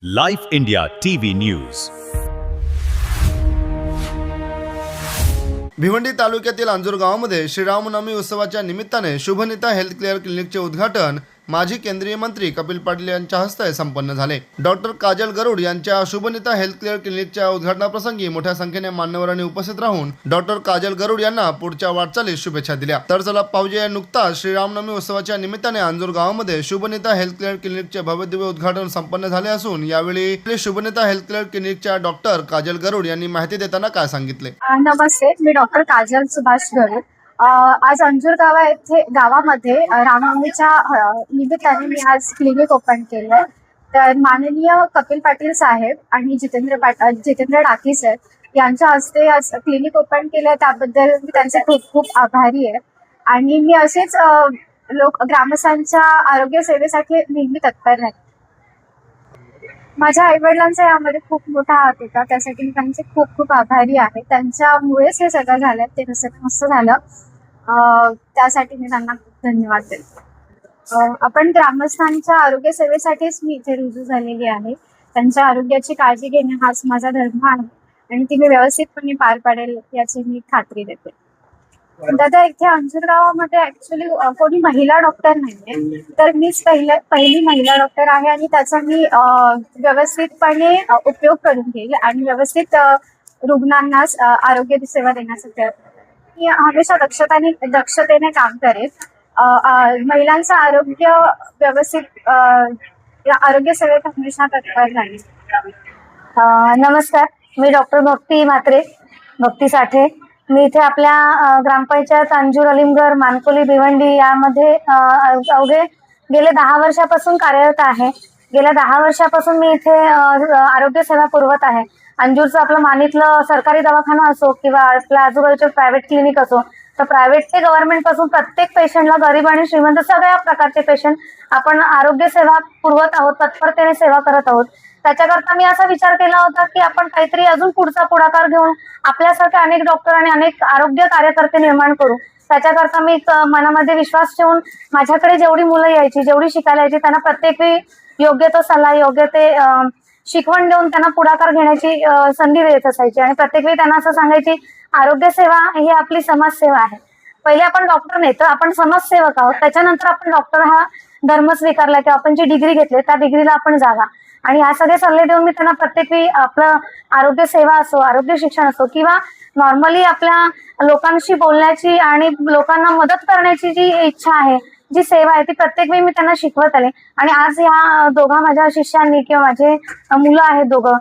Life India TV news. Bhiwandi तालुक्यातील अंजूर गावामध्ये श्रीरामनवमी उत्सवाच्या निमित्ताने शुभनिता हेल्थ केअर क्लिनिकचे उद्घाटन माजी केंद्रीय मंत्री कपिल पाटील यांच्या हस्ते संपन्न झाले. डॉक्टर काजल गरुड यांच्या शुभनिता हेल्थ केअर क्लिनिकच्या उद्घाटनाप्रसंगी मोठ्या संख्येने मान्यवरांनी उपस्थित राहून डॉक्टर काजल गरुड यांना पुढच्या वाटचालीस शुभेच्छा दिल्या. तर चला पाहुया नुकताच श्रीरामनवमी उत्सवाच्या निमित्ताने अंजूर गावामध्ये शुभनिता हेल्थ केअर क्लिनिकचे भव्यदिव्य उद्घाटन संपन्न झाले असून यावेळी शुभनिता हेल्थ केअर क्लिनिकच्या डॉक्टर काजल गरुड यांनी माहिती देताना काय सांगितले. नमस्ते, मी डॉक्टर काजल सुभाष गरुड. आज अंजूर गावामध्ये रामनवमीच्या निमित्ताने मी आज क्लिनिक ओपन केलं. तर माननीय कपिल पाटील साहेब आणि जितेंद्र डाकी सर यांच्या हस्ते आज क्लिनिक ओपन केलं, त्याबद्दल मी त्यांचे खूप खूप आभारी आहे. आणि मी असेच ग्रामस्थांच्या आरोग्य सेवेसाठी नेहमी तत्पर आहे. माझ्या आईवडिलांचा यामध्ये खूप मोठा हात होता, त्यासाठी मी त्यांचे खूप खूप आभारी आहे. त्यांच्यामुळेच हे सगळं झालं, ते मस्त झालं. त्यासाठी मी त्यांना खूप धन्यवाद देते. आपण ग्रामस्थांच्या आरोग्य सेवेसाठीच मी इथे रुजू झालेली आहे. त्यांच्या आरोग्याची काळजी घेणे हाच माझा धर्म आहे आणि ती मी व्यवस्थितपणे पार पाडेल याची मी खात्री देते. दादा, इथे अंजूर गावामध्ये ऍक्च्युली कोणी महिला डॉक्टर नाहीये, तर मीच पहिली महिला डॉक्टर आहे आणि त्याचा मी व्यवस्थितपणे उपयोग करून घेईल आणि व्यवस्थित रुग्णांना आरोग्य सेवा देण्याचा प्रयत्न. मी हमेशा दक्षतेने काम करेन. महिलांचं आरोग्य व्यवस्थित आरोग्य सेवेत हमेशा तत्पर राहील. नमस्कार, मी डॉक्टर भक्ती साठे. मी इथे आपल्या ग्रामपंचायत अंजूर, अलिमगड, मानकोली, भिवंडी यामध्ये अवघे गेले 10 वर्षापासून कार्यरत आहे. गेल्या 10 वर्षापासून मी इथे आरोग्य सेवा पुरवत आहे. अंजूरचं आपलं मानीतलं सरकारी दवाखाना असो किंवा आपल्या आजूबाजूचे प्रायव्हेट क्लिनिक असो, तर प्रायव्हेट ते गव्हर्नमेंट पासून प्रत्येक पेशंटला, गरीब आणि श्रीमंत सगळ्या प्रकारचे पेशंट आपण आरोग्य सेवा पुरवत आहोत, तत्परतेने सेवा करत आहोत. त्याच्याकरता मी असा विचार केला होता की आपण काहीतरी अजून पुढचा पुढाकार घेऊन आपल्यासारखे अनेक डॉक्टर आणि अनेक आरोग्य कार्यकर्ते निर्माण करू. त्याच्याकरता मी मनामध्ये विश्वास ठेवून माझ्याकडे जेवढी मुलं यायची, जेवढी शिकायला यायची, त्यांना प्रत्येक वेळी योग्य तो सल्ला, योग्य ते शिकवण देऊन त्यांना पुढाकार घेण्याची संधी देत असायची. आणि प्रत्येक वेळी त्यांना असं सांगायची, आरोग्य सेवा ही आपली समाजसेवा आहे. पहिले आपण डॉक्टर नाही तर आपण समाजसेवक आहोत. त्याच्यानंतर आपण डॉक्टर हा धर्म स्वीकारला किंवा आपण जी डिग्री घेतली त्या डिग्रीला आपण जागा. आणि हा सगळे सल्ले देऊन मी त्यांना प्रत्येक वेळी आपलं आरोग्य सेवा असो, आरोग्य शिक्षण असो किंवा नॉर्मली आपल्या लोकांशी बोलण्याची आणि लोकांना मदत करण्याची जी इच्छा आहे, जी सेवा आहे, ती प्रत्येक वेळी मी त्यांना शिकवत आले. आणि आज ह्या दोघा माझ्या शिष्यांनी किंवा माझे मुलं आहेत दोघं,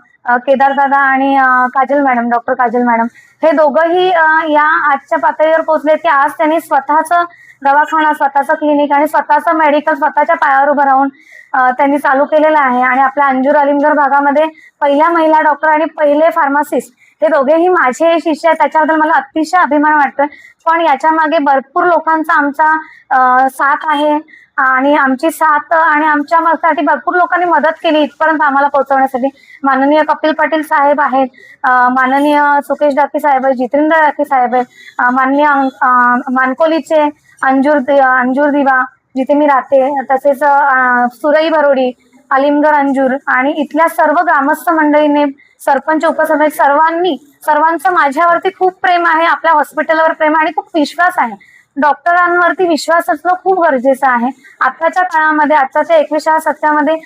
केदार दादा आणि Kajal madam, doctor Kajal madam, हे दोघंही या आजच्या पातळीवर पोहोचले की आज त्यांनी स्वतःचं दवाखाना, स्वतःचं क्लिनिक आणि स्वतःचं मेडिकल स्वतःच्या पायावर उभं राहून त्यांनी चालू केलेलं आहे. आणि आपल्या अंजूर, अलिमगड भागामध्ये पहिल्या महिला डॉक्टर आणि पहिले फार्मासिस्ट हे दोघेही माझे शिष्य आहेत. त्याच्याबद्दल मला अतिशय अभिमान वाटतोय. पण याच्या मागे भरपूर लोकांचा आमचा साथ आहे आणि आमची साथ आणि आमच्यासाठी भरपूर लोकांनी मदत केली इथपर्यंत आम्हाला पोहोचवण्यासाठी. माननीय कपिल पाटील साहेब आहेत, माननीय सुकेश डाकी साहेब आहेत, जितेंद्र डाकी साहेब आहेत, माननीय मानकोलीचे अंजूर दिवा जिथे मी राहते, तसेच सुरई भरोडी, अलिमगड, अंजूर आणि इथल्या सर्व ग्रामस्थ मंडळीने, सरपंच, उपसरपंच सर्वांचं माझ्यावरती खूप प्रेम आहे, आपल्या हॉस्पिटलवर प्रेम आहे आणि खूप विश्वास आहे. डॉक्टरांवरती विश्वास असणं खूप गरजेचं आहे. आताच्या काळामध्ये, आताच्या 21व्या शतकामध्ये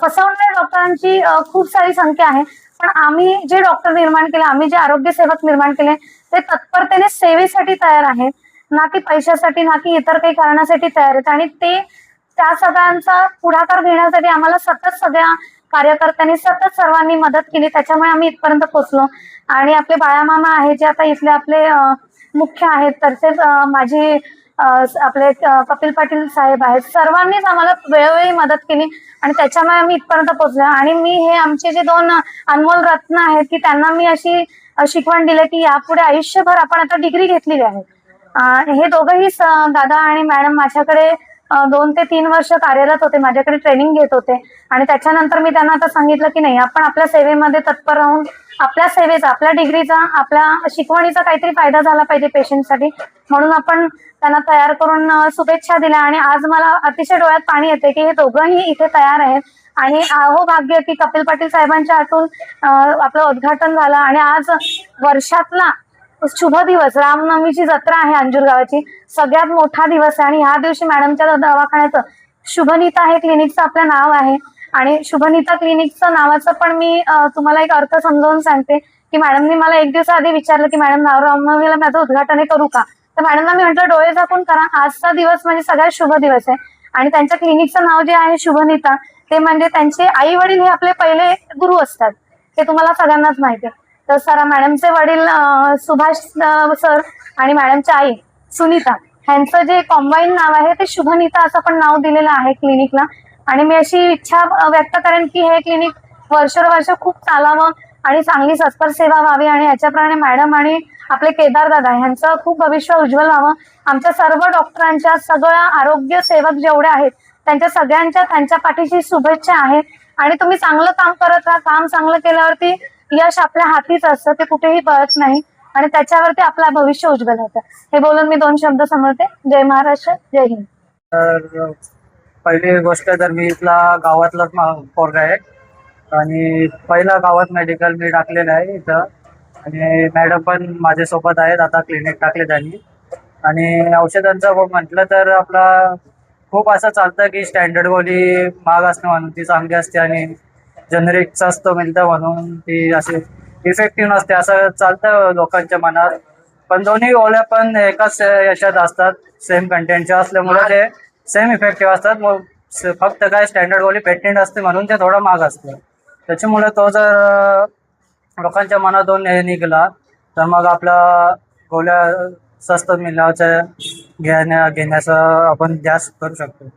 फसवणाऱ्या डॉक्टरांची खूप सारी संख्या आहे. पण आम्ही जे डॉक्टर निर्माण केले, आम्ही जे आरोग्य सेवक निर्माण केले, ते तत्परतेने सेवेसाठी तयार आहेत, ना की पैशासाठी, ना की इतर काही कारणासाठी तयार आहेत. आणि त्या सगळ्यांचा पुढाकार घेण्यासाठी आम्हाला सतत सगळ्या कार्यकर्त्यांनी सर्वांनी मदत केली. त्याच्यामुळे आम्ही इथपर्यंत पोहोचलो. आणि आपले बाळामामा आहे जे आता इथले आपले मुख्य आहेत, तसेच माझे आपले कपिल पाटील साहेब आहेत, सर्वांनीच आम्हाला वेळोवेळी मदत केली आणि त्याच्यामुळे आम्ही इथपर्यंत पोहोचलो. आणि मी हे आमचे जे 2 अनमोल रत्न आहेत की त्यांना मी अशी शिकवण दिली की यापुढे आयुष्यभर आपण आता डिग्री घेतलेली आहे. हे दोघंही दादा आणि मॅडम माझ्याकडे 2 ते 3 वर्ष कार्यरत होते, माझ्याकडे ट्रेनिंग घेत होते. आणि त्याच्यानंतर मी त्यांना आता सांगितलं की नाही, आपण आपल्या सेवेमध्ये तत्पर राहून आपल्या सेवेचा, आपल्या डिग्रीचा, आपल्या शिकवणीचा काहीतरी फायदा झाला पाहिजे पेशंटसाठी. म्हणून आपण त्यांना तयार करून शुभेच्छा दिल्या. आणि आज मला अतिशय डोळ्यात पाणी येते की हे दोघंही इथे तयार आहेत आणि हो भाग्य की कपिल पाटील साहेबांच्या हातून आपलं उद्घाटन झालं आणि आज वर्षातला शुभ दिवस रामनवमीची जत्रा आहे अंजूर गावाची, सगळ्यात मोठा दिवस आहे. आणि ह्या दिवशी मॅडमच्या दवाखान्याचं शुभनीता हे क्लिनिकचं आपलं नाव आहे. आणि शुभनीता क्लिनिकचं नावाचं पण मी तुम्हाला एक अर्थ समजावून सांगते की मॅडमनी मला एक दिवस आधी विचारलं की मॅडम रामनवमीला माझं उद्घाटन करू का, तर मॅडमना मी म्हटलं डोळे झाकून करा, आजचा दिवस म्हणजे सगळ्यात शुभ दिवस आहे. आणि त्यांच्या क्लिनिकचं नाव जे आहे शुभनीता, ते म्हणजे त्यांचे आई वडील हे आपले पहिले गुरु असतात, ते तुम्हाला सगळ्यांनाच माहिती आहे. तर सर मॅडमचे वडील सुभाष सर आणि मॅडमची आई सुनीता ह्यांचं जे कॉम्बाईन नाव आहे ते शुभनीता असं पण नाव दिलेलं आहे क्लिनिकला. आणि मी अशी इच्छा व्यक्त करेन की हे क्लिनिक वर्षोवर्ष खूप चालावं आणि चांगली सत्पर सेवा व्हावी आणि याच्याप्रमाणे मॅडम आणि आपले केदार दादा ह्यांचं खूप भविष्य उज्ज्वल व्हावं. आमच्या सर्व डॉक्टरांच्या सगळ्या आरोग्य सेवक जेवढे आहेत त्यांच्या सगळ्यांच्या त्यांच्या पाठीशी शुभेच्छा आहेत. आणि तुम्ही चांगलं काम करत राहा, काम चांगलं केल्यावरती यश आपल्या हातीच असतं, ते कुठेही पळत नाही आणि त्याच्यावरती आपलं भविष्य उज्ज्वल होतं. हे बोलून मी 2 शब्द समजते. जय महाराष्ट्र, जय हिंद. तर पहिली गोष्ट तर मी इथला गावातलाच पोरगा आहे आणि पहिला गावात मेडिकल मी टाकलेलं आहे इथं. आणि मॅडम पण माझ्यासोबत आहेत, आता क्लिनिक टाकले त्यांनी. आणि औषधांचं म्हटलं तर आपला खूप असं चालतं की स्टँडर्ड गोळी महाग असते म्हणून ती चांगली असते आणि जनरिक स्वस्त मिळतं म्हणून ती अशी इफेक्टिव्ह नसते असं चालतं लोकांच्या मनात. पण दोन्ही गोळ्या पण एकाच याच्यात असतात, सेम कंटेंटच्या असल्यामुळे ते सेम इफेक्टिव्ह असतात. मग फक्त काय स्टँडर्ड गोळी पेटेंट असते म्हणून ते थोडं महाग असतं. त्याच्यामुळे तो जर लोकांच्या मनातून निघाला तर मग आपला गोळ्या स्वस्त मिळाच्या घेण्याचा आपण ध्यास करू शकतो.